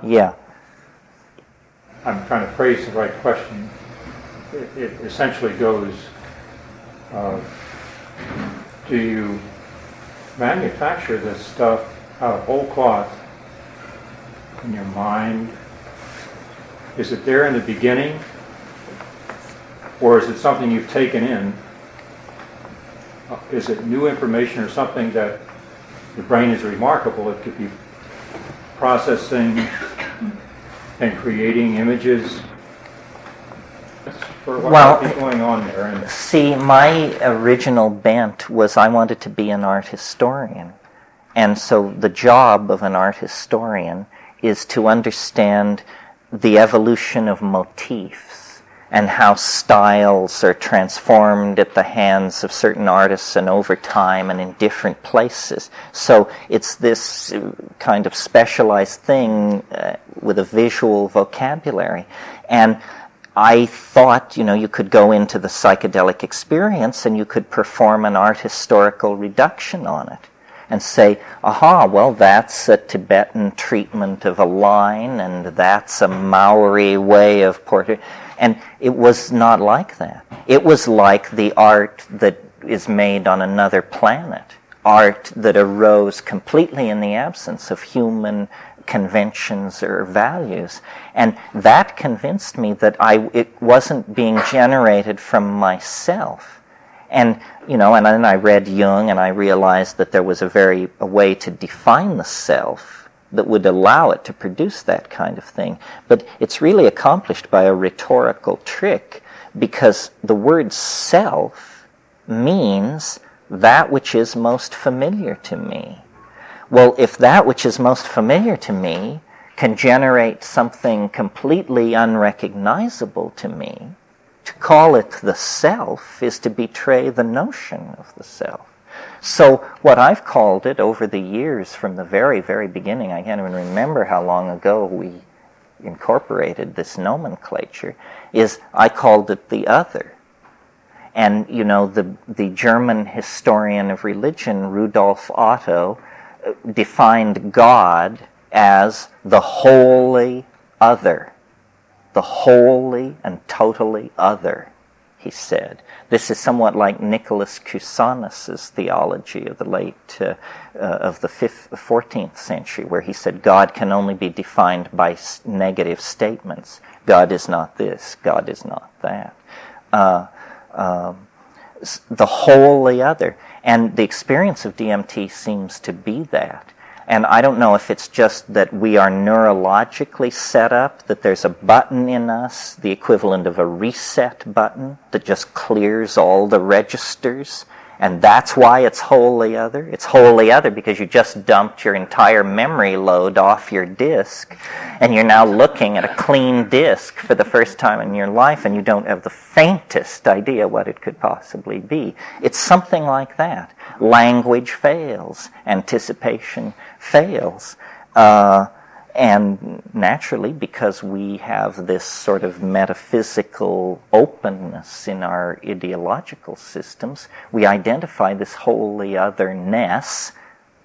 Yeah. I'm trying to phrase the right question. It essentially goes, do you manufacture this stuff out of whole cloth in your mind? Is it there in the beginning? Or is it something you've taken in? Is it new information or something that the brain is remarkable? It could be processing and creating images. What might be going on there? And see, my original bent was I wanted to be an art historian. And so the job of an art historian is to understand the evolution of motifs and how styles are transformed at the hands of certain artists and over time and in different places. So it's this kind of specialized thing with a visual vocabulary. And I thought, you could go into the psychedelic experience and you could perform an art historical reduction on it and say, aha, well, that's a Tibetan treatment of a line and that's a Maori way of portrait. And it was not like that. It was like the art that is made on another planet, art that arose completely in the absence of human conventions or values. And that convinced me that it wasn't being generated from myself. And, and then I read Jung and I realized that there was a way to define the self that would allow it to produce that kind of thing. But it's really accomplished by a rhetorical trick, because the word self means that which is most familiar to me. Well, if that which is most familiar to me can generate something completely unrecognizable to me, to call it the self is to betray the notion of the self. So what I've called it over the years from the very, very beginning, I can't even remember how long ago we incorporated this nomenclature, is I called it the other. And, the German historian of religion, Rudolf Otto, defined God as the wholly other. The wholly and totally other, he said. This is somewhat like Nicholas Cusanus's theology of the of the 14th century, where he said God can only be defined by negative statements. God is not this, God is not that. The wholly other. And the experience of DMT seems to be that. And I don't know if it's just that we are neurologically set up, that there's a button in us, the equivalent of a reset button, that just clears all the registers, and that's why it's wholly other. It's wholly other because you just dumped your entire memory load off your disk, and you're now looking at a clean disk for the first time in your life, and you don't have the faintest idea what it could possibly be. It's something like that. Language fails. Anticipation fails. And naturally, because we have this sort of metaphysical openness in our ideological systems, we identify this wholly otherness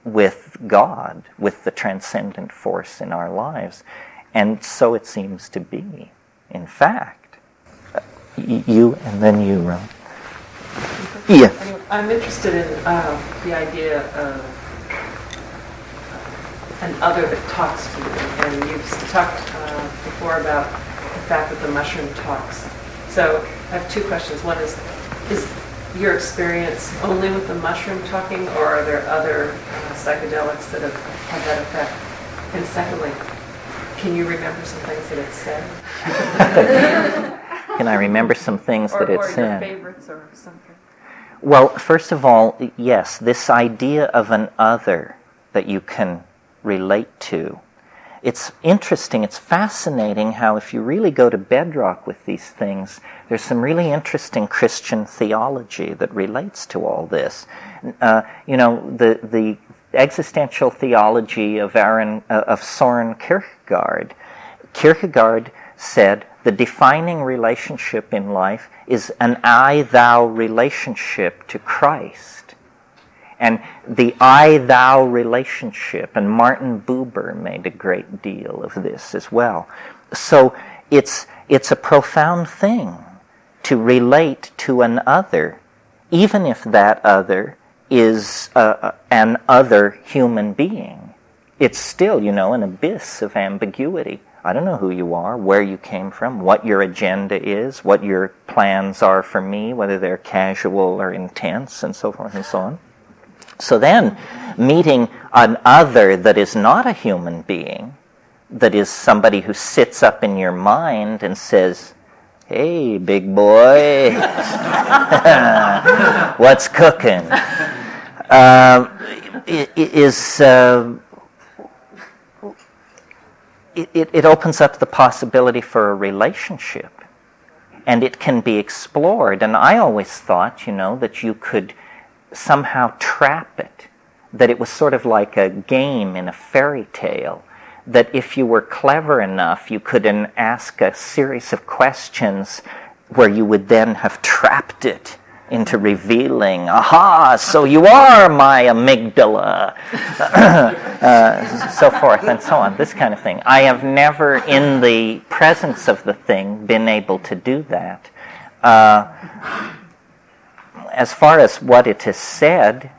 with God, with the transcendent force in our lives. And so it seems to be, in fact. You, and then you, Ron. Yeah. I'm interested in the idea of an other that talks to you. And you've talked before about the fact that the mushroom talks. So I have two questions. One is your experience only with the mushroom talking, or are there other psychedelics that have had that effect? And secondly, can you remember some things that it said? Can I remember some things that it said? Or your favorites or something? Well, first of all, yes, this idea of an other that you can relate to. It's interesting, it's fascinating how if you really go to bedrock with these things, there's some really interesting Christian theology that relates to all this. The existential theology of Soren Kierkegaard. Kierkegaard said the defining relationship in life is an I-thou relationship to Christ. And the I-thou relationship, and Martin Buber made a great deal of this as well. So it's a profound thing to relate to an other, even if that other is an other human being. It's still, an abyss of ambiguity. I don't know who you are, where you came from, what your agenda is, what your plans are for me, whether they're casual or intense, and so forth and so on. So then, meeting an other that is not a human being, that is somebody who sits up in your mind and says, "Hey, big boy, what's cooking?" It opens up the possibility for a relationship, and it can be explored. And I always thought, that you could somehow trap it, that it was sort of like a game in a fairy tale, that if you were clever enough, you could ask a series of questions where you would then have trapped it into revealing, "Aha, so you are my amygdala," so forth and so on, this kind of thing. I have never, in the presence of the thing, been able to do that. As far as what it has said,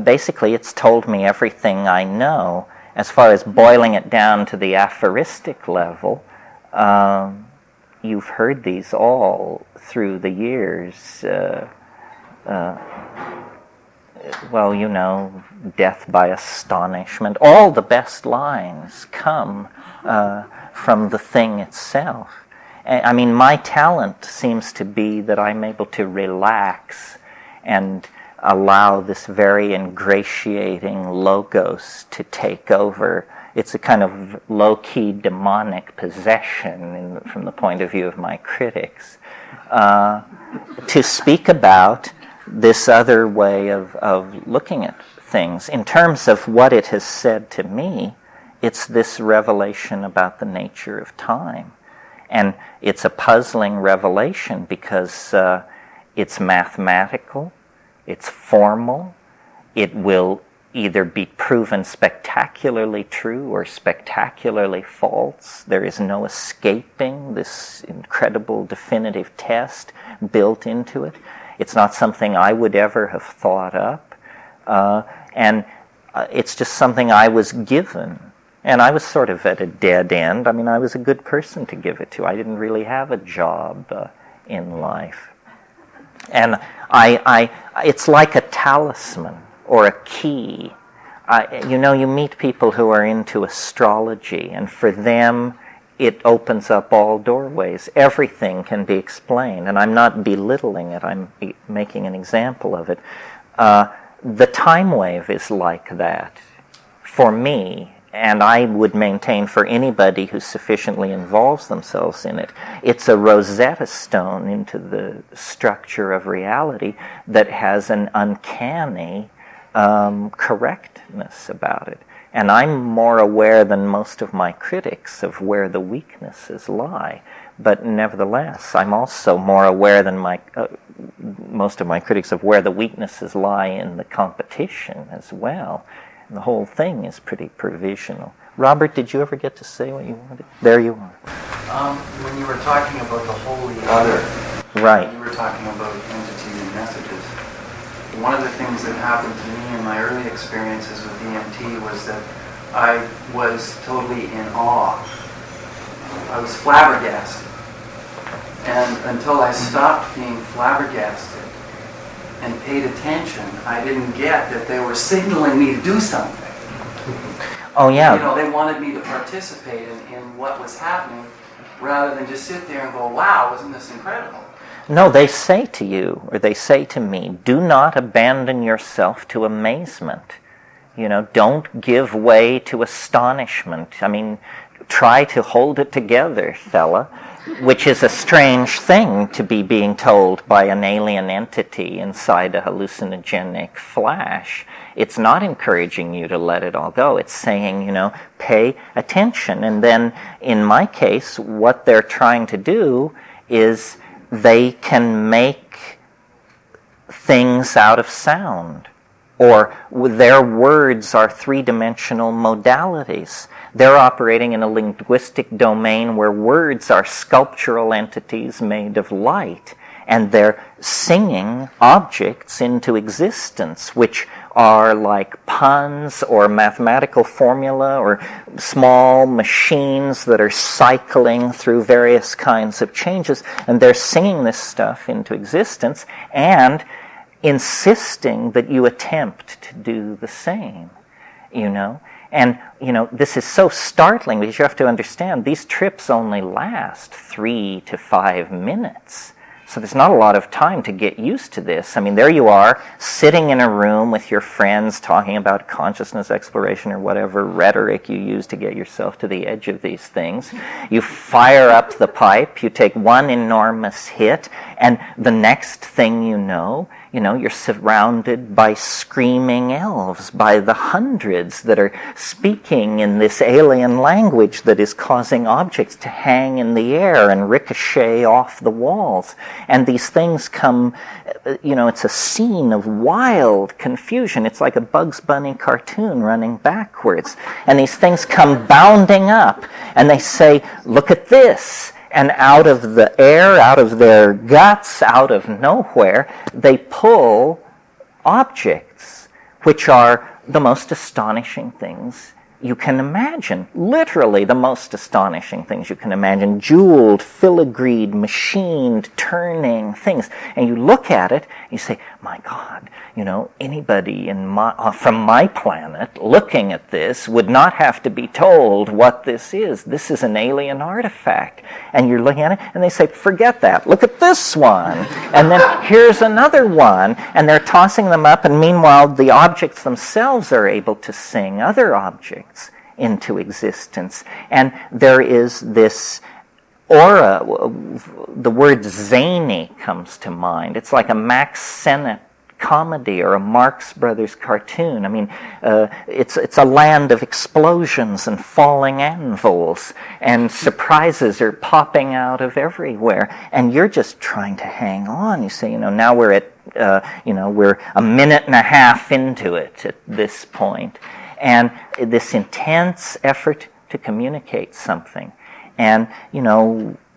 basically it's told me everything I know. As far as boiling it down to the aphoristic level, you've heard these all through the years. Death by astonishment. All the best lines come from the thing itself. I mean, my talent seems to be that I'm able to relax and allow this very ingratiating logos to take over. It's a kind of low-key demonic possession from the point of view of my critics. To speak about this other way of looking at things. In terms of what it has said to me, it's this revelation about the nature of time. And it's a puzzling revelation because it's mathematical, it's formal, it will either be proven spectacularly true or spectacularly false. There is no escaping this incredible definitive test built into it. It's not something I would ever have thought up. And it's just something I was given. And I was sort of at a dead end. I mean, I was a good person to give it to. I didn't really have a job in life. And it's like a talisman or a key. You meet people who are into astrology, and for them, it opens up all doorways. Everything can be explained, and I'm not belittling it. I'm making an example of it. The time wave is like that for me, and I would maintain for anybody who sufficiently involves themselves in it. It's a Rosetta Stone into the structure of reality that has an uncanny correctness about it. And I'm more aware than most of my critics of where the weaknesses lie. But nevertheless, I'm also more aware than most of my critics of where the weaknesses lie in the competition as well. And the whole thing is pretty provisional. Robert, did you ever get to say what you wanted? There you are. When you were talking about the holy other, right. You were talking about entity and messages. One of the things that happened to me in my early experiences with DMT was that I was totally in awe. I was flabbergasted. And until I stopped being flabbergasted and paid attention, I didn't get that they were signaling me to do something. Oh, yeah. They wanted me to participate in what was happening rather than just sit there and go, wow, isn't this incredible? No, they say to you, or they say to me, do not abandon yourself to amazement. Don't give way to astonishment. I mean, try to hold it together, fella, which is a strange thing to be being told by an alien entity inside a hallucinogenic flash. It's not encouraging you to let it all go. It's saying, pay attention. And then, in my case, what they're trying to do is they can make things out of sound. or their words are three-dimensional modalities. They're operating in a linguistic domain where words are sculptural entities made of light, and they're singing objects into existence, which are like puns or mathematical formula or small machines that are cycling through various kinds of changes, and they're singing this stuff into existence and insisting that you attempt to do the same, you know? And, you know, this is so startling because you have to understand these trips only last 3 to 5 minutes. So there's not a lot of time to get used to this. I mean, there you are, sitting in a room with your friends talking about consciousness exploration or whatever rhetoric you use to get yourself to the edge of these things. You fire up the pipe, you take one enormous hit, and the next thing you know, you're surrounded by screaming elves, by the hundreds that are speaking in this alien language that is causing objects to hang in the air and ricochet off the walls. And these things come, it's a scene of wild confusion. It's like a Bugs Bunny cartoon running backwards. And these things come bounding up, and they say, "Look at this." And out of the air, out of their guts, out of nowhere, they pull objects, which are the most astonishing things you can imagine. Literally the most astonishing things you can imagine. Jeweled, filigreed, machined, turning things. And you look at it, and you say, my God, anybody from my planet looking at this would not have to be told what this is. This is an alien artifact. And you're looking at it, and they say, forget that. Look at this one. And then here's another one. And they're tossing them up, and meanwhile, the objects themselves are able to sing other objects into existence. And there is this aura. The word zany comes to mind. It's like a Max Sennett comedy or a Marx Brothers cartoon. I mean, it's a land of explosions and falling anvils, and surprises are popping out of everywhere, and you're just trying to hang on. You say, now we're at, we're a minute and a half into it at this point, and this intense effort to communicate something. And,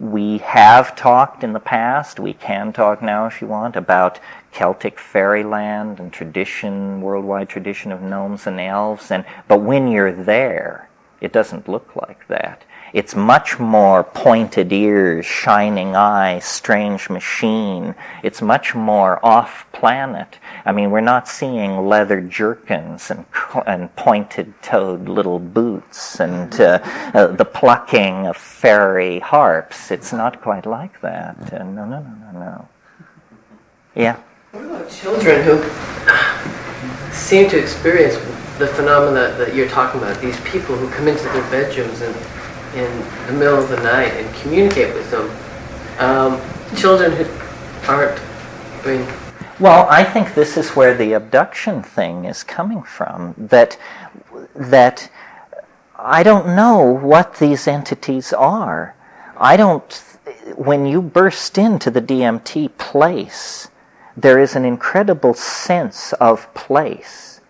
we have talked in the past, we can talk now if you want, about Celtic fairyland and tradition, worldwide tradition of gnomes and elves. But when you're there, it doesn't look like that. It's much more pointed ears, shining eyes, strange machine. It's much more off-planet. I mean, we're not seeing leather jerkins and pointed-toed little boots and the plucking of fairy harps. It's not quite like that. No. Yeah? What about children who seem to experience the phenomena that you're talking about? These people who come into their bedrooms and in the middle of the night and communicate with them. Children who aren't being... Well, I think this is where the abduction thing is coming from. That I don't know what these entities are. When you burst into the DMT place, there is an incredible sense of place.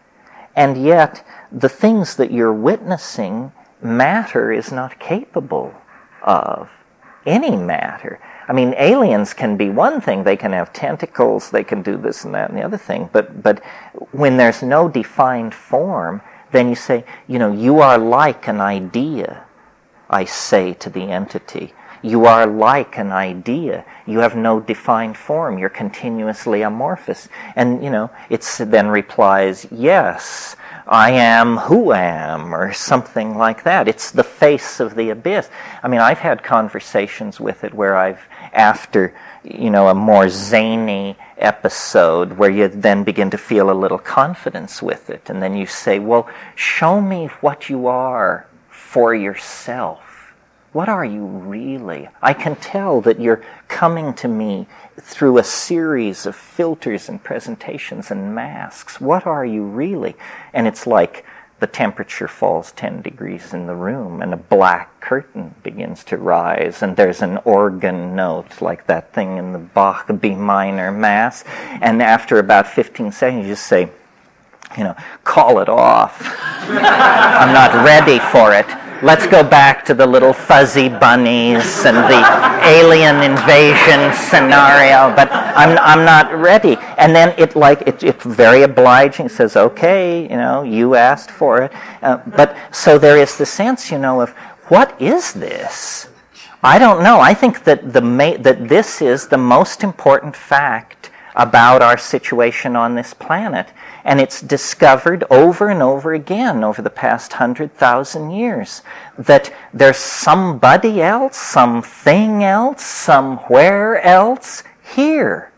And yet, the things that you're witnessing, matter is not capable of. Any matter. I mean, aliens can be one thing. They can have tentacles, they can do this and that and the other thing. But when there's no defined form, then you say, you are like an idea, I say to the entity. You are like an idea. You have no defined form. You're continuously amorphous. And, it then replies, yes, I am who am, or something like that. It's the face of the abyss. I mean, I've had conversations with it where after, a more zany episode, where you then begin to feel a little confidence with it. And then you say, well, show me what you are for yourself. What are you really? I can tell that you're coming to me through a series of filters and presentations and masks. What are you really? And it's like the temperature falls 10 degrees in the room and a black curtain begins to rise and there's an organ note like that thing in the Bach B minor Mass. And after about 15 seconds you just say, call it off. I'm not ready for it. Let's go back to the little fuzzy bunnies and the alien invasion scenario, but I'm not ready. And then it's very obliging. It says, okay, you asked for it. But so there is the sense, of what is this? I don't know. I think that that this is the most important fact about our situation on this planet. And it's discovered over and over again over the past 100,000 years that there's somebody else, something else, somewhere else here.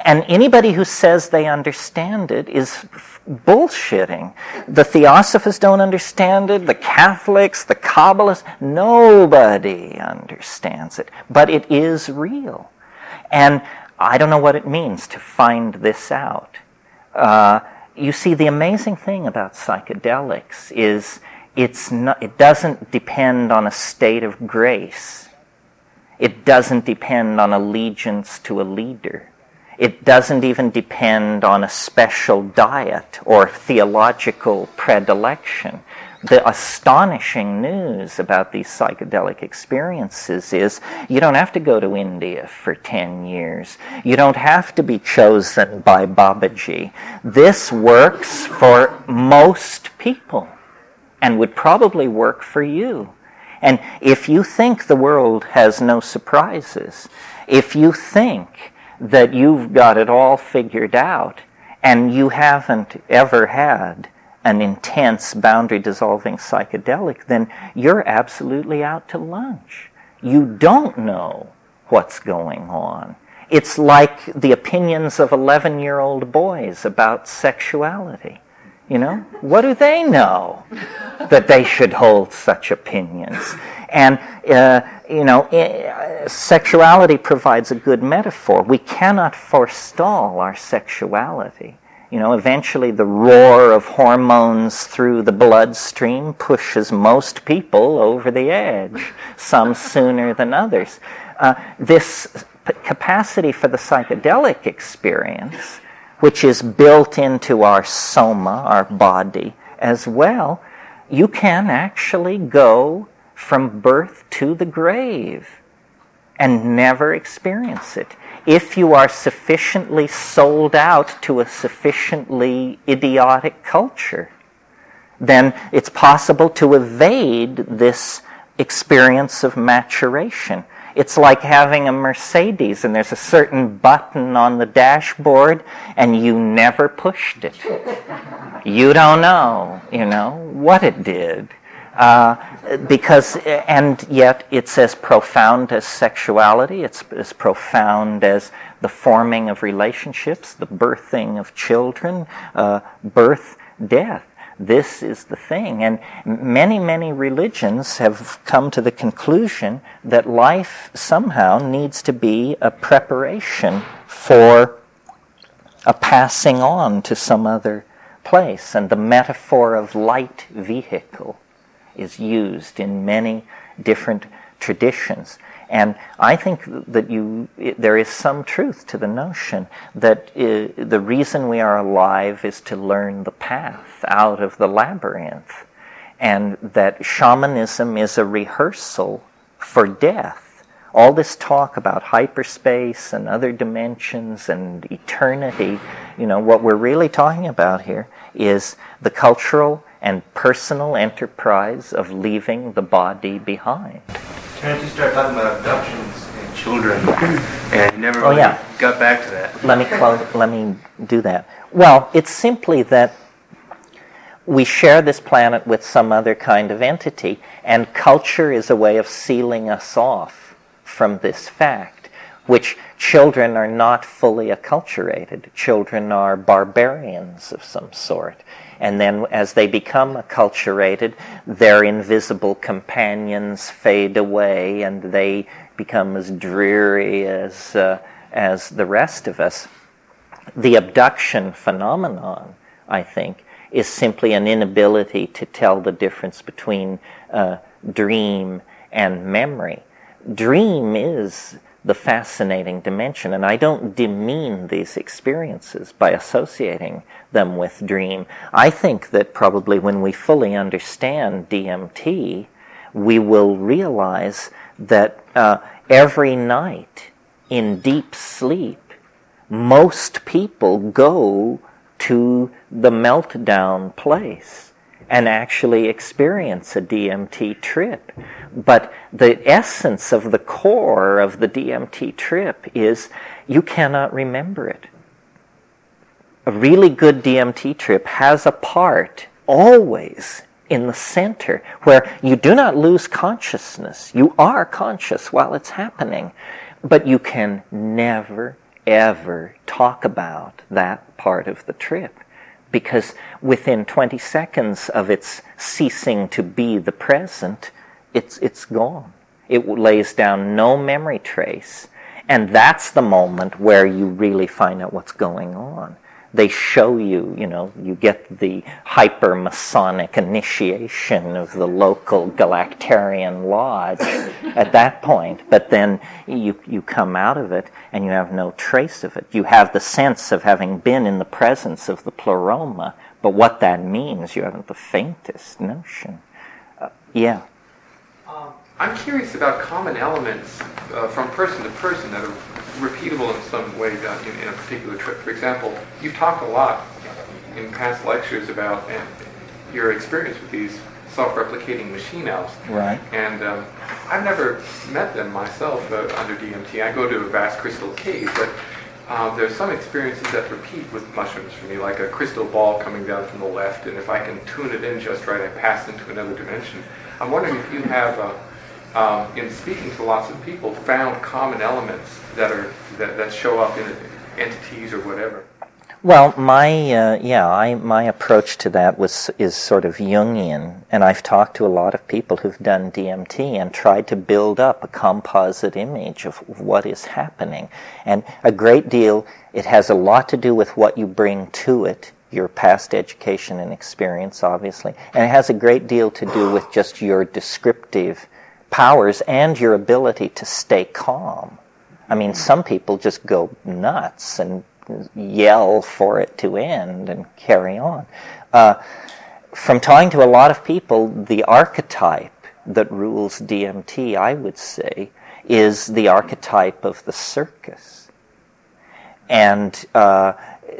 And anybody who says they understand it is bullshitting. The Theosophists don't understand it, the Catholics, the Kabbalists, nobody understands it. But it is real. And I don't know what it means to find this out. You see, the amazing thing about psychedelics is it doesn't depend on a state of grace. It doesn't depend on allegiance to a leader. It doesn't even depend on a special diet or theological predilection. The astonishing news about these psychedelic experiences is you don't have to go to India for 10 years. You don't have to be chosen by Babaji. This works for most people and would probably work for you. And if you think the world has no surprises, if you think that you've got it all figured out and you haven't ever had an intense boundary-dissolving psychedelic, then you're absolutely out to lunch. You don't know what's going on. It's like the opinions of 11-year-old boys about sexuality. What do they know that they should hold such opinions? And, sexuality provides a good metaphor. We cannot forestall our sexuality. Eventually the roar of hormones through the bloodstream pushes most people over the edge, some sooner than others. This capacity for the psychedelic experience, which is built into our soma, our body, as well, you can actually go from birth to the grave and never experience it. If you are sufficiently sold out to a sufficiently idiotic culture, then it's possible to evade this experience of maturation. It's like having a Mercedes and there's a certain button on the dashboard and you never pushed it. You don't know, what it did. And yet it's as profound as sexuality, it's as profound as the forming of relationships, the birthing of children, birth, death. This is the thing. And many, many religions have come to the conclusion that life somehow needs to be a preparation for a passing on to some other place. And the metaphor of light vehicle is used in many different traditions. And I think that there is some truth to the notion that the reason we are alive is to learn the path out of the labyrinth, and that shamanism is a rehearsal for death. All this talk about hyperspace and other dimensions and eternity, what we're really talking about here is the cultural and personal enterprise of leaving the body behind. Terence, you started talking about abductions and children, and you never really got back to that. Let me do that. Well, it's simply that we share this planet with some other kind of entity, and culture is a way of sealing us off from this fact, which children are not fully acculturated. Children are barbarians of some sort. And then as they become acculturated, their invisible companions fade away and they become as dreary as the rest of us. The abduction phenomenon, I think, is simply an inability to tell the difference between dream and memory. Dream is the fascinating dimension. And I don't demean these experiences by associating them with dream. I think that probably when we fully understand DMT, we will realize that every night in deep sleep, most people go to the meltdown place and actually experience a DMT trip. But the essence of the core of the DMT trip is you cannot remember it. A really good DMT trip has a part always in the center where you do not lose consciousness. You are conscious while it's happening, but you can never, ever talk about that part of the trip, because within 20 seconds of its ceasing to be the present, it's gone. It lays down no memory trace, and that's the moment where you really find out what's going on. They show you, you get the hyper-Masonic initiation of the local Galactarian lodge at that point, but then you come out of it and you have no trace of it. You have the sense of having been in the presence of the pleroma, but what that means, you haven't the faintest notion. Yeah. I'm curious about common elements from person to person that are repeatable in some way in a particular trip. For example, you've talked a lot in past lectures about your experience with these self-replicating machine elves. Right. And I've never met them myself under DMT. I go to a vast crystal cave, but there's some experiences that repeat with mushrooms for me, like a crystal ball coming down from the left, and if I can tune it in just right, I pass into another dimension. I'm wondering if you have, in speaking to lots of people, found common elements that show up in entities or whatever. Well, my approach to that is sort of Jungian, and I've talked to a lot of people who've done DMT and tried to build up a composite image of what is happening. And a great deal, it has a lot to do with what you bring to it, your past education and experience, obviously, and it has a great deal to do with just your descriptive powers and your ability to stay calm. I mean, some people just go nuts and yell for it to end and carry on. From talking to a lot of people, the archetype that rules DMT, I would say, is the archetype of the circus. And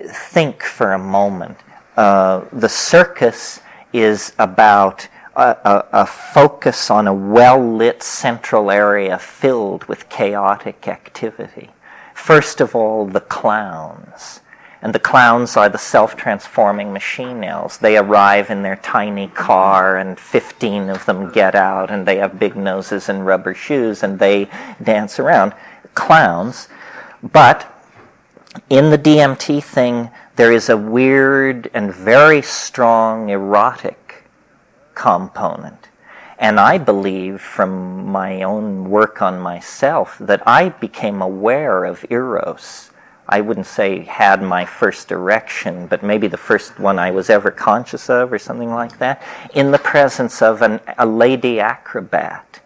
think for a moment. The circus is about a focus on a well-lit central area filled with chaotic activity. First of all, the clowns. And the clowns are the self-transforming machine elves. They arrive in their tiny car, and 15 of them get out, and they have big noses and rubber shoes, and they dance around. Clowns. But in the DMT thing, there is a weird and very strong erotic component. And I believe from my own work on myself that I became aware of Eros. I wouldn't say had my first erection, but maybe the first one I was ever conscious of or something like that, in the presence of a lady acrobat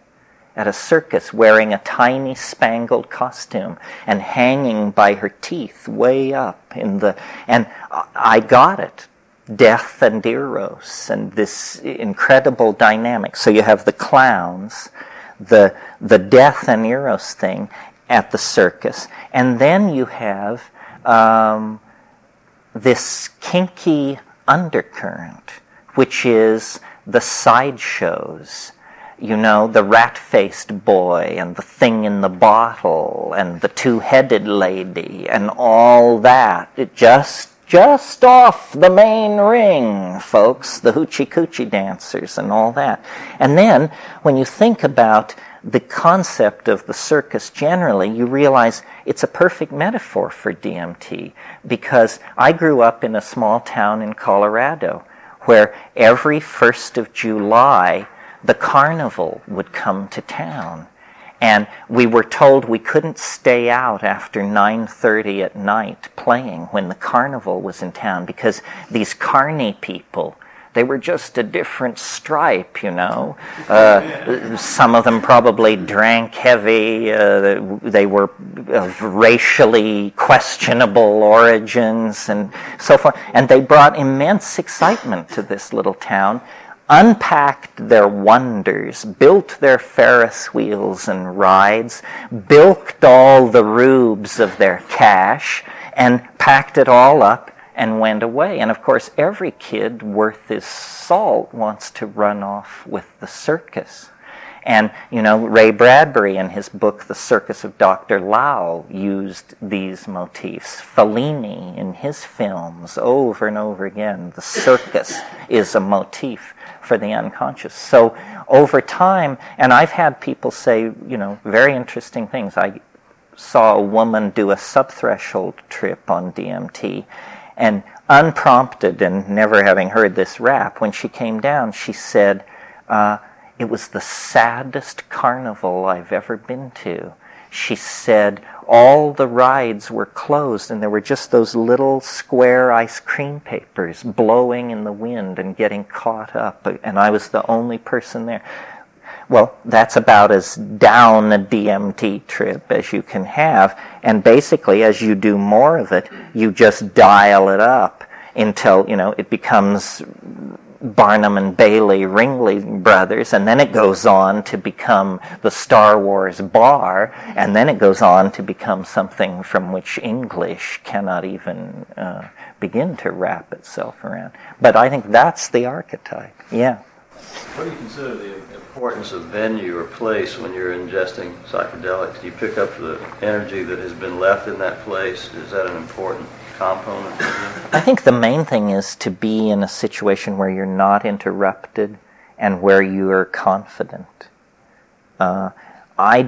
at a circus wearing a tiny spangled costume and hanging by her teeth way up in the... And I got it. Death and Eros and this incredible dynamic. So you have the clowns, the death and Eros thing at the circus, and then you have this kinky undercurrent, which is the sideshows. You know, the rat-faced boy and the thing in the bottle and the two-headed lady and all that. It just off the main ring, folks, the hoochie-coochie dancers and all that. And then, when you think about the concept of the circus generally, you realize it's a perfect metaphor for DMT, because I grew up in a small town in Colorado where every 1st of July, the carnival would come to town. And we were told we couldn't stay out after 9:30 at night playing when the carnival was in town, because these carny people, They were just a different stripe, you know. Some of them probably drank heavy. They were of racially questionable origins and so forth. And they brought immense excitement to this little town, unpacked their wonders, built their Ferris wheels and rides, bilked all the rubes of their cash, and packed it all up and went away. And of course, every kid worth his salt wants to run off with the circus. And, you know, Ray Bradbury in his book, The Circus of Dr. Lao, used these motifs. Fellini in his films, over and over again, the circus is a motif for the unconscious. So over time, and I've had people say, you know, very interesting things. I saw a woman do a subthreshold trip on DMT, and unprompted and never having heard this rap, when she came down, she said, it was the saddest carnival I've ever been to. She said all the rides were closed and there were just those little square ice cream papers blowing in the wind and getting caught up, and I was the only person there. Well, that's about as down a DMT trip as you can have, and basically as you do more of it, you just dial it up until, you know, it becomes Barnum and Bailey, Ringling Brothers, and then it goes on to become the Star Wars bar, and then it goes on to become something from which English cannot even begin to wrap itself around. But I think that's the archetype, yeah. What do you consider the importance of venue or place when you're ingesting psychedelics? Do you pick up the energy that has been left in that place? Is that an important component? I think the main thing is to be in a situation where you're not interrupted and where you are confident. I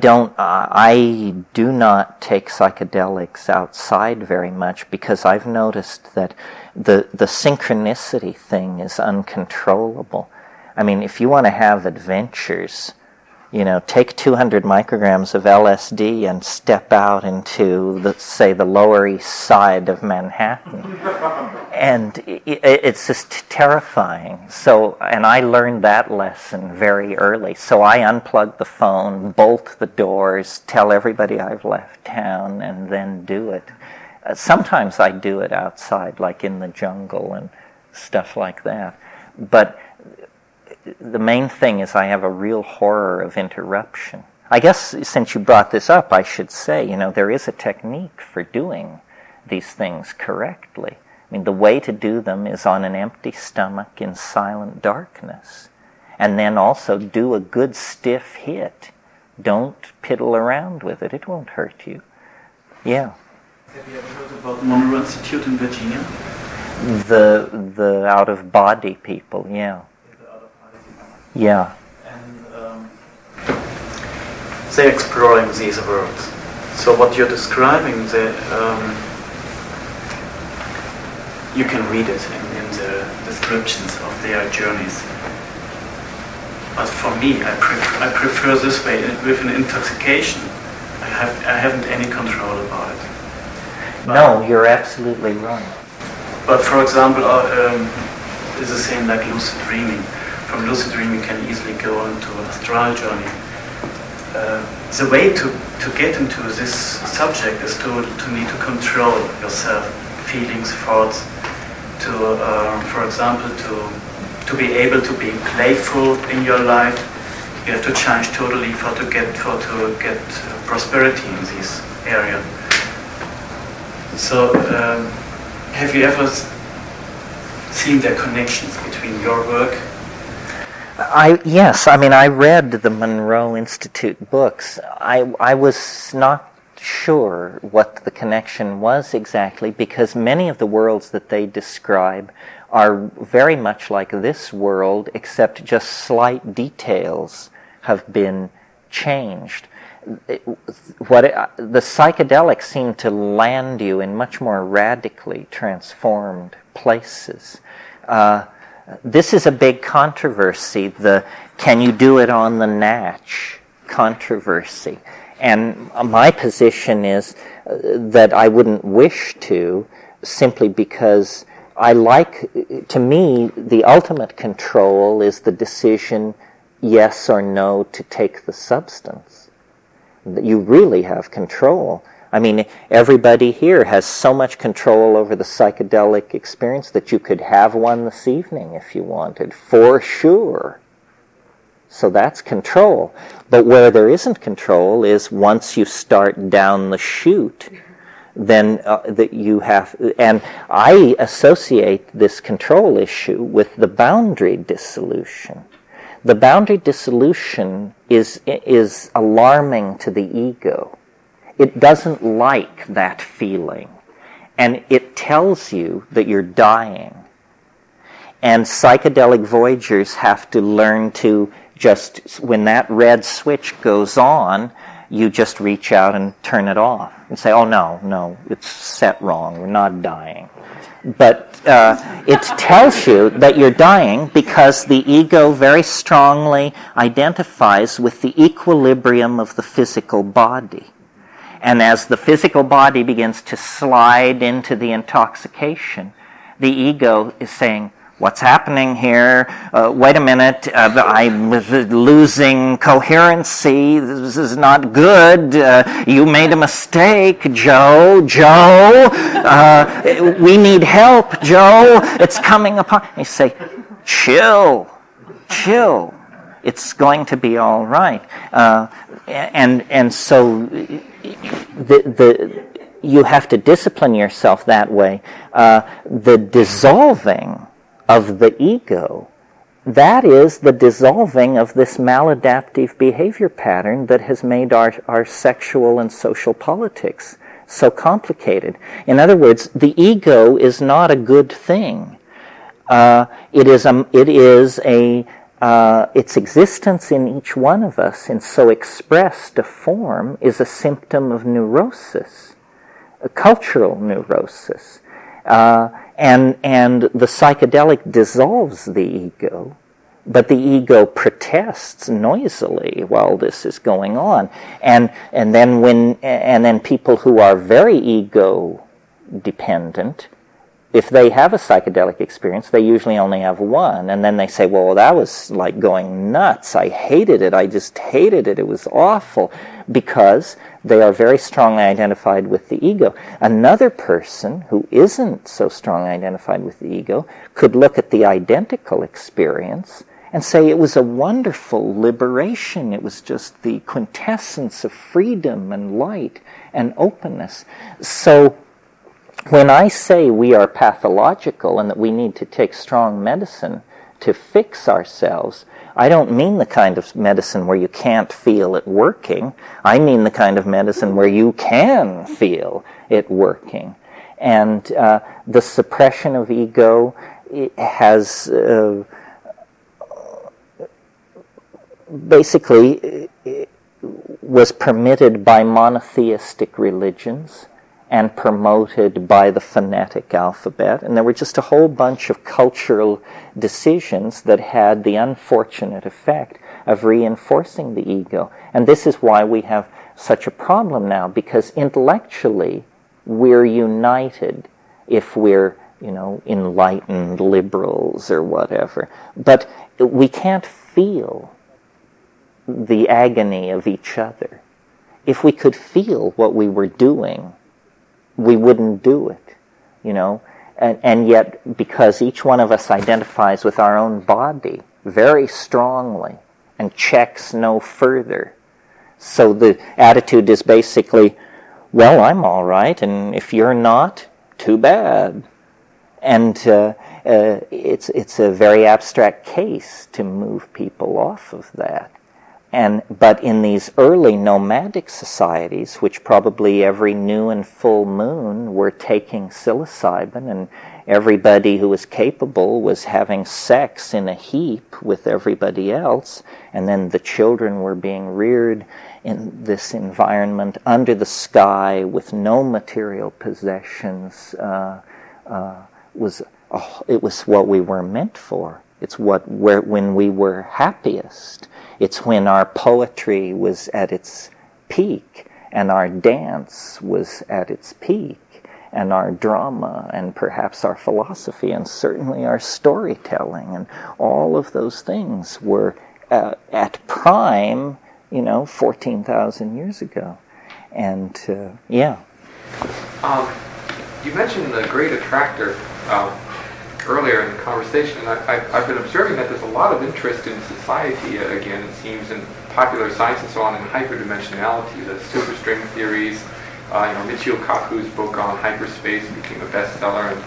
do not take psychedelics outside very much because I've noticed that the synchronicity thing is uncontrollable. I mean, if you want to have adventures, you know, take 200 micrograms of LSD and step out into, the Lower East Side of Manhattan. And it's just terrifying. So, and I learned that lesson very early. So I unplug the phone, bolt the doors, tell everybody I've left town, and then do it. Sometimes I do it outside, like in the jungle and stuff like that. But the main thing is I have a real horror of interruption. I guess since you brought this up, I should say, you know, there is a technique for doing these things correctly. I mean, the way to do them is on an empty stomach in silent darkness. And then also do a good stiff hit. Don't piddle around with it. It won't hurt you. Yeah. Have you ever heard about Monroe Institute in Virginia? The out-of-body people, yeah. Yeah. And they're exploring these worlds. So what you're describing, you can read it in the descriptions of their journeys. But for me, I prefer this way. With an intoxication, I haven't any control about it. But no, you're absolutely right. But for example, it's the same like lucid dreaming. From lucid dreaming you can easily go into an astral journey. The way to get into this subject is to need to control yourself, feelings, thoughts, for example, to be able to be playful in your life. You have to change totally to get prosperity in this area. So, have you ever seen the connections between your work? Yes, I mean, I read the Monroe Institute books. I was not sure what the connection was exactly, because many of the worlds that they describe are very much like this world, except just slight details have been changed. The psychedelics seem to land you in much more radically transformed places. This is a big controversy, the can you do it on the natch controversy. And my position is that I wouldn't wish to, simply because to me, the ultimate control is the decision, yes or no, to take the substance. You really have control. I mean, everybody here has so much control over the psychedelic experience that you could have one this evening if you wanted, for sure. So that's control. But where there isn't control is once you start down the chute, then that you have, and I associate this control issue with the boundary dissolution. The boundary dissolution is alarming to the ego. It doesn't like that feeling, and it tells you that you're dying. And psychedelic voyagers have to learn to just, when that red switch goes on, you just reach out and turn it off and say, oh no, it's set wrong, we're not dying. But it tells you that you're dying because the ego very strongly identifies with the equilibrium of the physical body. And as the physical body begins to slide into the intoxication, the ego is saying, what's happening here? Wait a minute, I'm losing coherency. This is not good. You made a mistake, Joe. We need help, Joe. It's coming upon. You say, chill. It's going to be all right. And so you have to discipline yourself that way. The dissolving of the ego, that is the dissolving of this maladaptive behavior pattern that has made our sexual and social politics so complicated. In other words, the ego is not a good thing. Its existence in each one of us, in so expressed a form, is a symptom of neurosis, a cultural neurosis. And the psychedelic dissolves the ego, but the ego protests noisily while this is going on. And then people who are very ego dependent, if they have a psychedelic experience, they usually only have one, and then they say, well, that was like going nuts. I hated it. I just hated it. It was awful, because they are very strongly identified with the ego. Another person who isn't so strongly identified with the ego could look at the identical experience and say it was a wonderful liberation. It was just the quintessence of freedom and light and openness. So when I say we are pathological and that we need to take strong medicine to fix ourselves, I don't mean the kind of medicine where you can't feel it working. I mean the kind of medicine where you can feel it working. And the suppression of ego has basically was permitted by monotheistic religions and promoted by the phonetic alphabet. And there were just a whole bunch of cultural decisions that had the unfortunate effect of reinforcing the ego. And this is why we have such a problem now, because intellectually we're united if we're, enlightened liberals or whatever. But we can't feel the agony of each other. If we could feel what we were doing, we wouldn't do it, and yet because each one of us identifies with our own body very strongly and checks no further. So the attitude is basically, well, I'm all right, and if you're not, too bad. And it's a very abstract case to move people off of that. But in these early nomadic societies, which probably every new and full moon were taking psilocybin, and everybody who was capable was having sex in a heap with everybody else, and then the children were being reared in this environment under the sky with no material possessions, it was what we were meant for. It's when we were happiest. It's when our poetry was at its peak and our dance was at its peak. and our drama and perhaps our philosophy and certainly our storytelling, and all of those things were at prime, 14,000 years ago. And yeah. You mentioned the great attractor earlier in the conversation, and I've been observing that there's a lot of interest in society, again, it seems, in popular science and so on, in hyperdimensionality, the superstring theories. Michio Kaku's book on hyperspace became a bestseller. And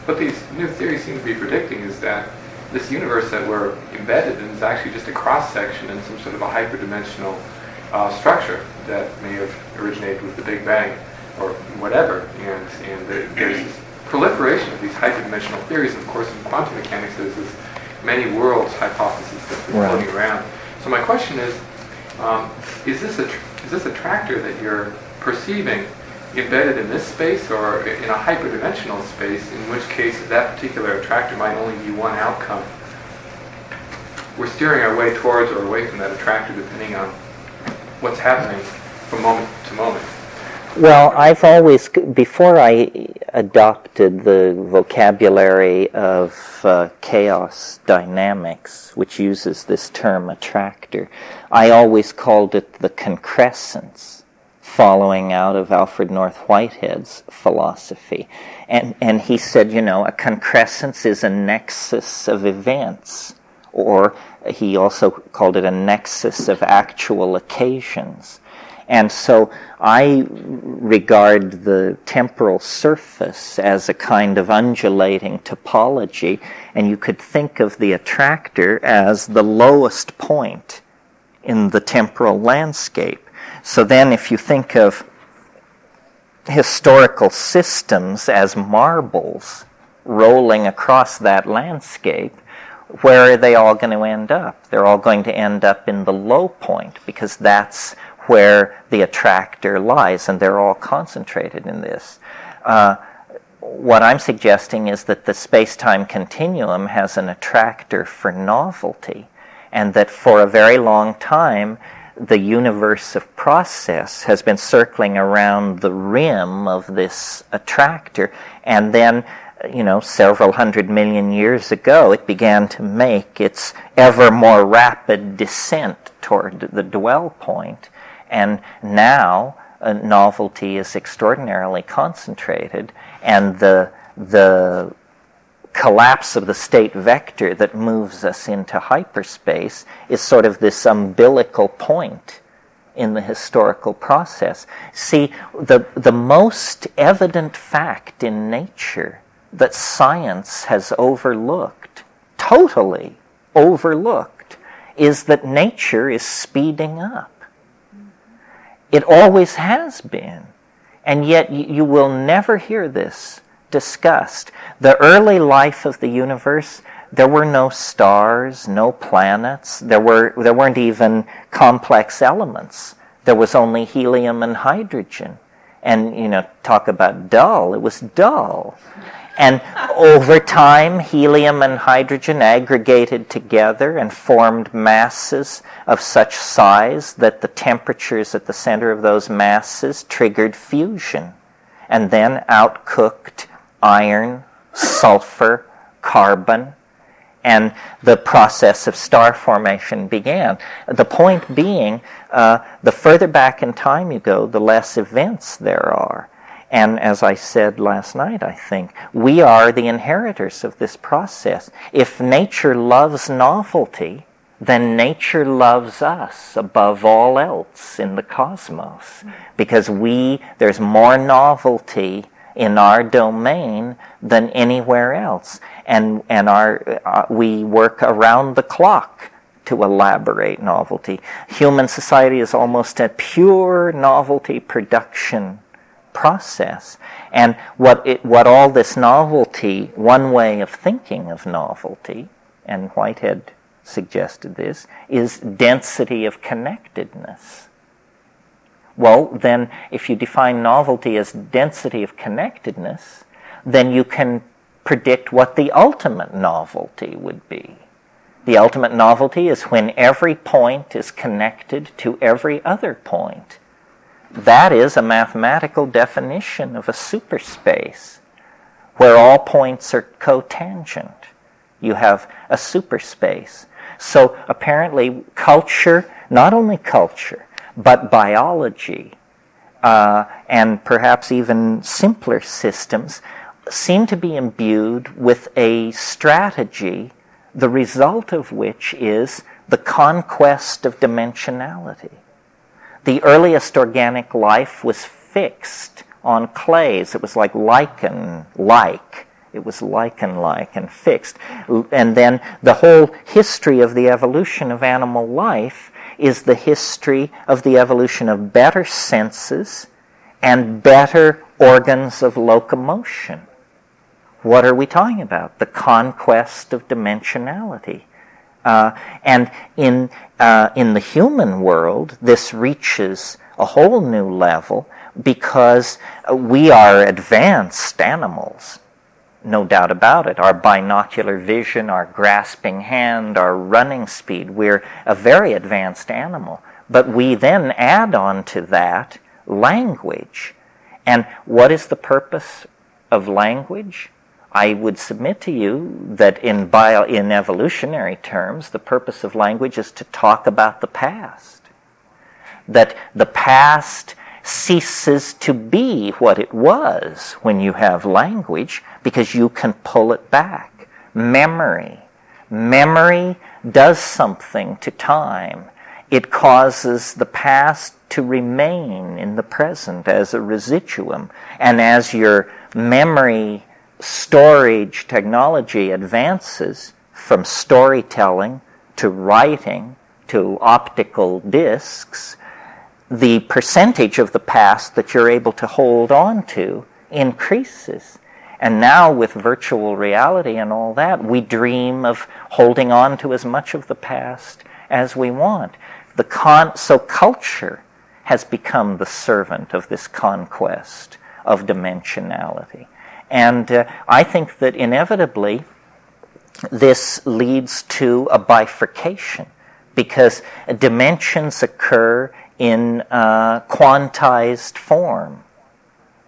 what these new theories seem to be predicting is that this universe that we're embedded in is actually just a cross-section in some sort of a hyperdimensional structure that may have originated with the Big Bang or whatever. And there's this proliferation of these hyperdimensional theories. And of course, in quantum mechanics, there's this many worlds hypothesis that's been floating around. So my question is this attractor that you're perceiving embedded in this space or in a hyperdimensional space, in which case that particular attractor might only be one outcome? We're steering our way towards or away from that attractor depending on what's happening from moment to moment. Well, I've always, before I adopted the vocabulary of chaos dynamics, which uses this term attractor, I always called it the concrescence, following out of Alfred North Whitehead's philosophy. And he said, a concrescence is a nexus of events, or he also called it a nexus of actual occasions. And so I regard the temporal surface as a kind of undulating topology, and you could think of the attractor as the lowest point in the temporal landscape. So then if you think of historical systems as marbles rolling across that landscape, where are they all going to end up? They're all going to end up in the low point, because that's where the attractor lies, and they're all concentrated in this. What I'm suggesting is that the space-time continuum has an attractor for novelty, and that for a very long time, the universe of process has been circling around the rim of this attractor, and then several 100 million years ago, it began to make its ever more rapid descent toward the dwell point. And now novelty is extraordinarily concentrated, and the collapse of the state vector that moves us into hyperspace is sort of this umbilical point in the historical process. See, the most evident fact in nature that science has overlooked, totally overlooked, is that nature is speeding up. It always has been, and yet you will never hear this discussed. The early life of the universe, there were no stars, no planets, there weren't even complex elements. There was only helium and hydrogen. And, talk about dull, it was dull. And over time, helium and hydrogen aggregated together and formed masses of such size that the temperatures at the center of those masses triggered fusion. And then outcooked iron, sulfur, carbon, and the process of star formation began. The point being, the further back in time you go, the less events there are. And as I said last night, I think, we are the inheritors of this process. If nature loves novelty, then nature loves us above all else in the cosmos. Because there's more novelty in our domain than anywhere else. And we work around the clock to elaborate novelty. Human society is almost a pure novelty production process. And what all this novelty, one way of thinking of novelty, and Whitehead suggested this, is density of connectedness. Well, then, if you define novelty as density of connectedness, then you can predict what the ultimate novelty would be. The ultimate novelty is when every point is connected to every other point. That is a mathematical definition of a superspace where all points are cotangent. You have a superspace. So apparently culture, not only culture, but biology, and perhaps even simpler systems, seem to be imbued with a strategy, the result of which is the conquest of dimensionality. The earliest organic life was fixed on clays. It was like lichen-like. It was lichen-like and fixed. And then the whole history of the evolution of animal life is the history of the evolution of better senses and better organs of locomotion. What are we talking about? The conquest of dimensionality. And in the human world, this reaches a whole new level because we are advanced animals, no doubt about it. Our binocular vision, our grasping hand, our running speed, we're a very advanced animal. But we then add on to that language. And what is the purpose of language? I would submit to you that in evolutionary terms, the purpose of language is to talk about the past. That the past ceases to be what it was when you have language because you can pull it back. Memory does something to time. It causes the past to remain in the present as a residuum. And as your memory storage technology advances from storytelling to writing to optical discs, the percentage of the past that you're able to hold on to increases. And now with virtual reality and all that, we dream of holding on to as much of the past as we want. So culture has become the servant of this conquest of dimensionality. And I think that inevitably this leads to a bifurcation because dimensions occur in quantized form.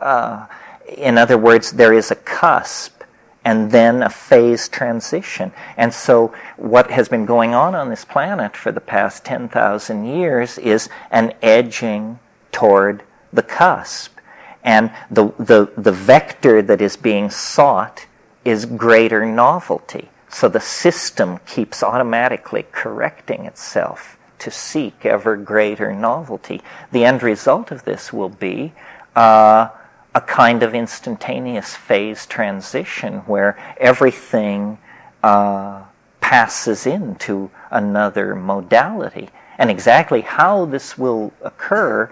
In other words, there is a cusp and then a phase transition. And so what has been going on this planet for the past 10,000 years is an edging toward the cusp. And the vector that is being sought is greater novelty. So the system keeps automatically correcting itself to seek ever greater novelty. The end result of this will be a kind of instantaneous phase transition where everything passes into another modality. And exactly how this will occur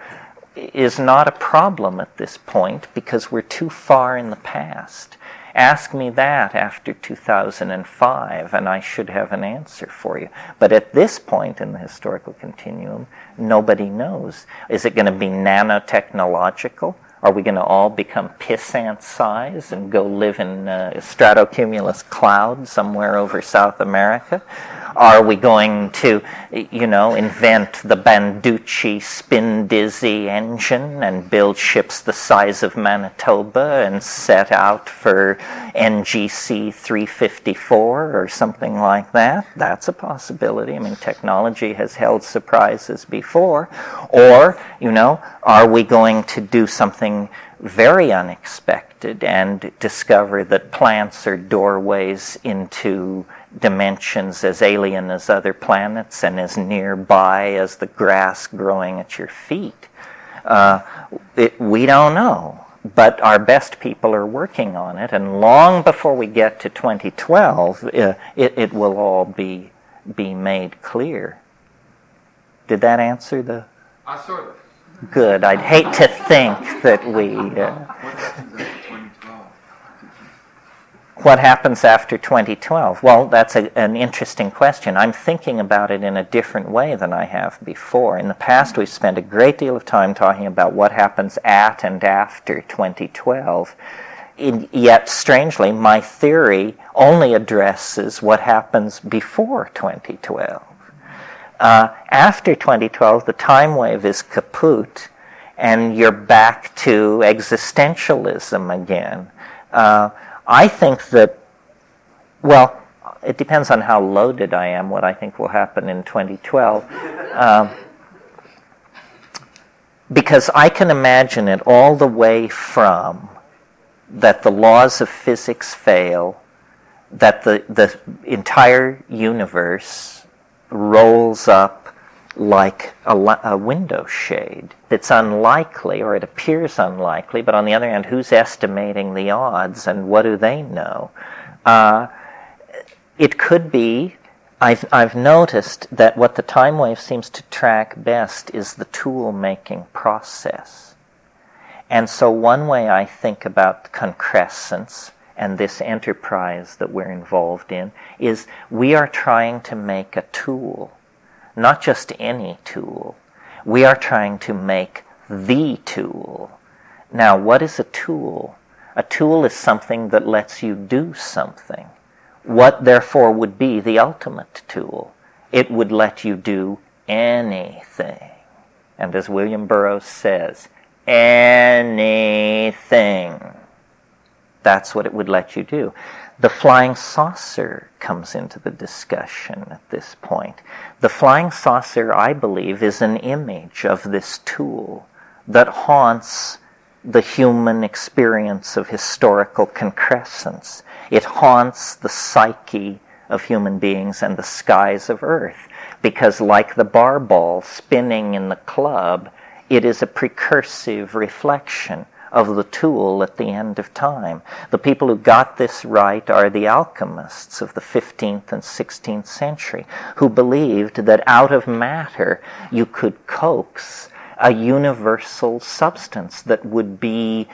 is not a problem at this point because we're too far in the past. Ask me that after 2005 and I should have an answer for you. But at this point in the historical continuum, nobody knows. Is it going to be nanotechnological? Are we going to all become pissant size and go live in a stratocumulus cloud somewhere over South America? Are we going to, invent the Banducci spin-dizzy engine and build ships the size of Manitoba and set out for NGC 354 or something like that? That's a possibility. I mean, technology has held surprises before. Or, are we going to do something very unexpected and discover that plants are doorways into dimensions as alien as other planets and as nearby as the grass growing at your feet? We don't know, but our best people are working on it, and long before we get to 2012, it will all be made clear. Did that answer the... Sort of. Good. I'd hate to think that we... What happens after 2012? Well, that's an interesting question. I'm thinking about it in a different way than I have before. In the past, we've spent a great deal of time talking about what happens at and after 2012. Yet, strangely, my theory only addresses what happens before 2012. After 2012, the time wave is kaput, and you're back to existentialism again. I think that, well, it depends on how loaded I am, what I think will happen in 2012. Because I can imagine it all the way from that the laws of physics fail, that the entire universe rolls up like a window shade. It's unlikely, or it appears unlikely, but on the other hand, who's estimating the odds, and what do they know? It could be, I've noticed that what the time wave seems to track best is the tool-making process. And so one way I think about concrescence and this enterprise that we're involved in is we are trying to make a tool, not just any tool. We are trying to make the tool. Now, what is a tool? A tool is something that lets you do something. What, therefore, would be the ultimate tool? It would let you do anything. And as William Burroughs says, anything. That's what it would let you do. The flying saucer comes into the discussion at this point. The flying saucer, I believe, is an image of this tool that haunts the human experience of historical concrescence. It haunts the psyche of human beings and the skies of Earth, because like the bar ball spinning in the club, it is a precursive reflection of the tool at the end of time. The people who got this right are the alchemists of the 15th and 16th century, who believed that out of matter you could coax a universal substance that would be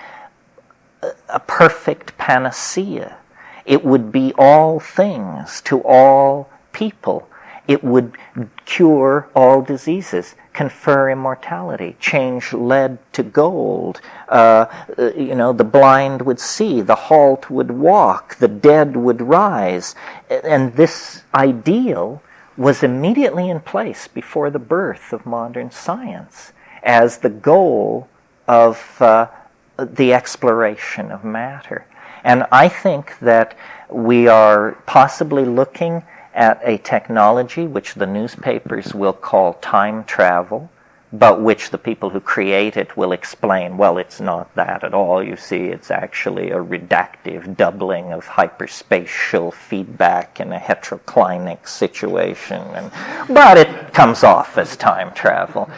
a perfect panacea. It would be all things to all people. It would cure all diseases, confer immortality, change lead to gold. The blind would see, the halt would walk, the dead would rise. And this ideal was immediately in place before the birth of modern science as the goal of the exploration of matter. And I think that we are possibly looking at a technology which the newspapers will call time travel, but which the people who create it will explain, well, it's not that at all. You see, it's actually a reductive doubling of hyperspatial feedback in a heteroclinic situation. But it comes off as time travel.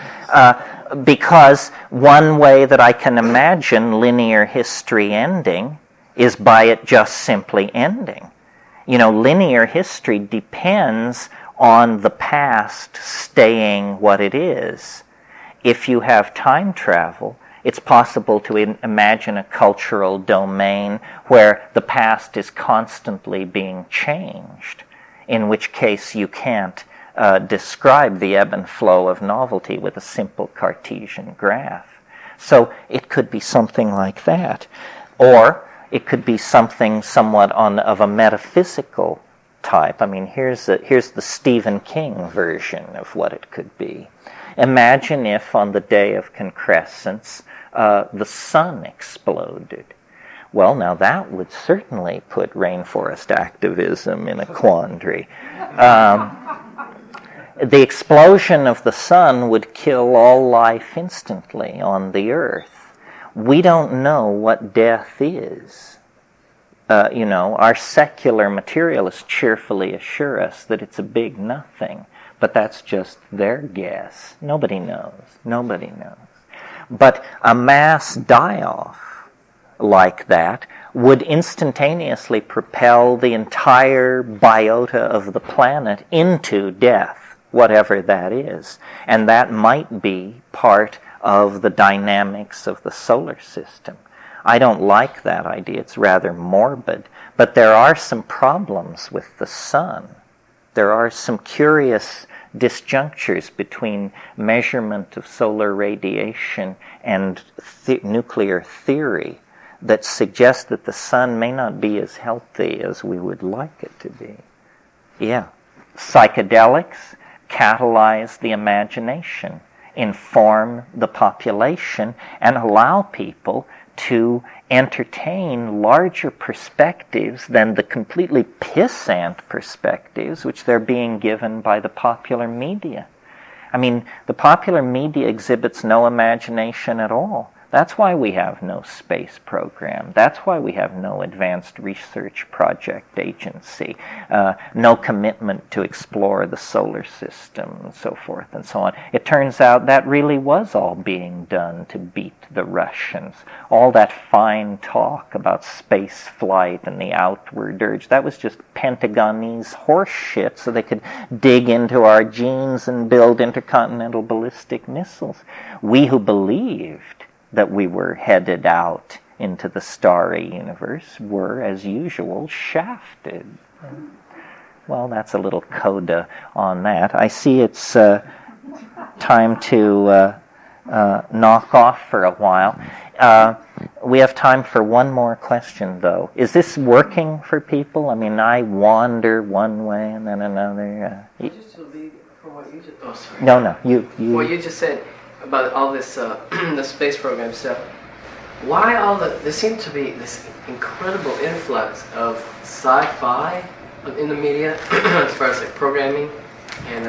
Because one way that I can imagine linear history ending is by it just simply ending. Linear history depends on the past staying what it is. If you have time travel, it's possible to imagine a cultural domain where the past is constantly being changed, in which case you can't describe the ebb and flow of novelty with a simple Cartesian graph. So it could be something like that. Or it could be something somewhat of a metaphysical type. I mean, here's the Stephen King version of what it could be. Imagine if on the day of concrescence the sun exploded. Well, now that would certainly put rainforest activism in a quandary. The explosion of the sun would kill all life instantly on the earth. We don't know what death is. Our secular materialists cheerfully assure us that it's a big nothing, but that's just their guess. Nobody knows. Nobody knows. But a mass die-off like that would instantaneously propel the entire biota of the planet into death, whatever that is. And that might be part of the dynamics of the solar system. I don't like that idea. It's rather morbid. But there are some problems with the sun. There are some curious disjunctures between measurement of solar radiation and nuclear theory that suggest that the sun may not be as healthy as we would like it to be. Yeah. Psychedelics catalyze the imagination. inform the population and allow people to entertain larger perspectives than the completely pissant perspectives which they're being given by the popular media. I mean, the popular media exhibits no imagination at all. That's why we have no space program. That's why we have no advanced research project agency, no commitment to explore the solar system, and so forth and so on. It turns out that really was all being done to beat the Russians. All that fine talk about space flight and the outward urge, that was just Pentagonese horse shit so they could dig into our genes and build intercontinental ballistic missiles. We who believed that we were headed out into the starry universe were, as usual, shafted. Well, that's a little coda on that. I see it's time to knock off for a while. We have time for one more question, though. Is this working for people? I mean, I wander one way and then another. Just to lead from what you just... Oh, sorry. No, you... What you just said about all this, the space program stuff. Why all the... There seemed to be this incredible influx of sci-fi in the media, as far as like programming and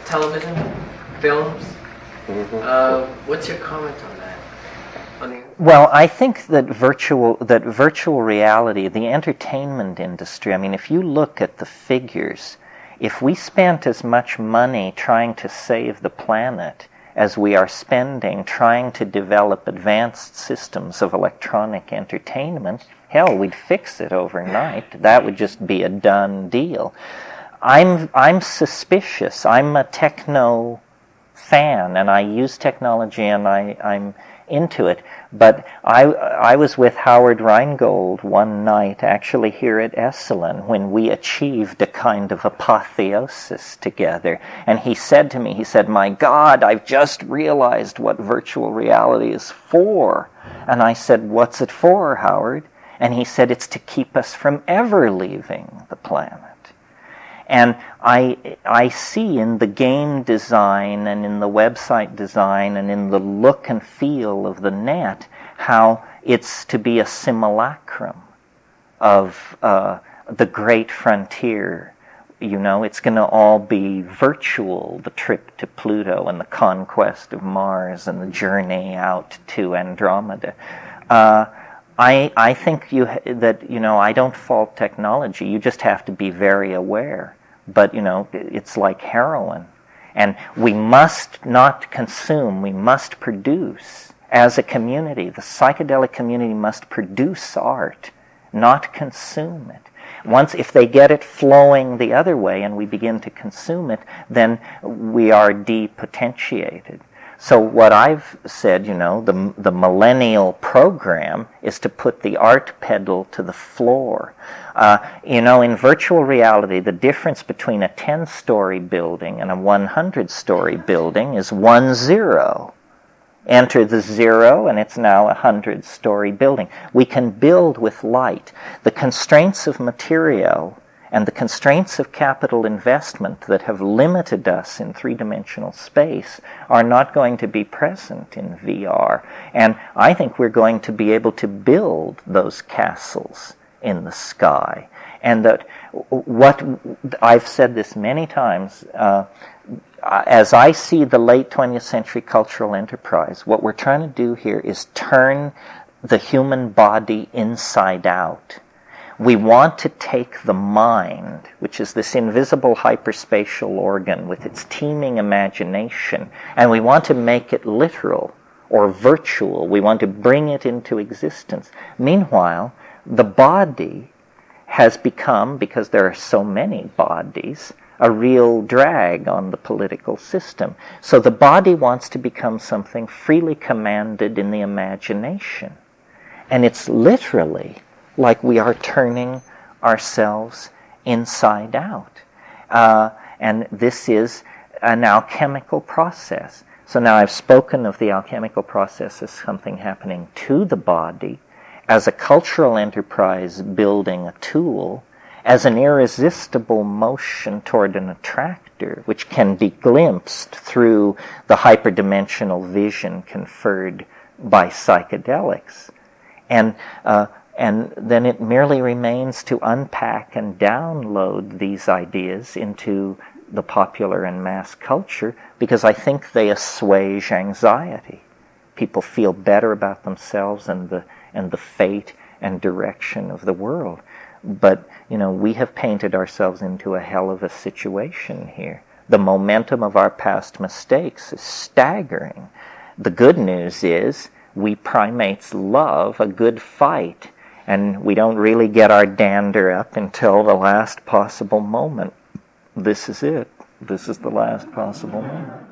television, films. What's your comment on that? Well, I think that virtual reality, the entertainment industry, I mean, if you look at the figures, if we spent as much money trying to save the planet as we are spending trying to develop advanced systems of electronic entertainment, hell, we'd fix it overnight. That would just be a done deal. I'm suspicious. I'm a techno fan, and I use technology, and I'm into it. But I was with Howard Rheingold one night, actually here at Esalen, when we achieved a kind of apotheosis together. And he said to me, he said, "My God, I've just realized what virtual reality is for." And I said, "What's it for, Howard?" And he said, "It's to keep us from ever leaving the planet." And I see in the game design and in the website design and in the look and feel of the net how it's to be a simulacrum of the great frontier. You know, it's going to all be virtual, the trip to Pluto and the conquest of Mars and the journey out to Andromeda. I think I don't fault technology. You just have to be very aware. But, it's like heroin. And we must not consume, we must produce. As a community, the psychedelic community must produce art, not consume it. If they get it flowing the other way and we begin to consume it, then we are depotentiated. So what I've said, the millennial program is to put the art pedal to the floor. In virtual reality, the difference between a 10-story building and a 100-story building is 1-0. Enter the 0, and it's now a 100-story building. We can build with light. The constraints of material and the constraints of capital investment that have limited us in three-dimensional space are not going to be present in VR. And I think we're going to be able to build those castles in the sky. And that what I've said this many times, as I see the late 20th century cultural enterprise, what we're trying to do here is turn the human body inside out. We want to take the mind, which is this invisible hyperspatial organ with its teeming imagination, and we want to make it literal or virtual. We want to bring it into existence. Meanwhile, the body has become, because there are so many bodies, a real drag on the political system. So the body wants to become something freely commanded in the imagination. And it's literally like we are turning ourselves inside out. And this is an alchemical process. So now I've spoken of the alchemical process as something happening to the body, as a cultural enterprise building a tool, as an irresistible motion toward an attractor, which can be glimpsed through the hyperdimensional vision conferred by psychedelics. And then it merely remains to unpack and download these ideas into the popular and mass culture, because I think they assuage anxiety. People feel better about themselves and the fate and direction of the world. But, we have painted ourselves into a hell of a situation here. The momentum of our past mistakes is staggering. The good news is we primates love a good fight, and we don't really get our dander up until the last possible moment. This is it. This is the last possible moment.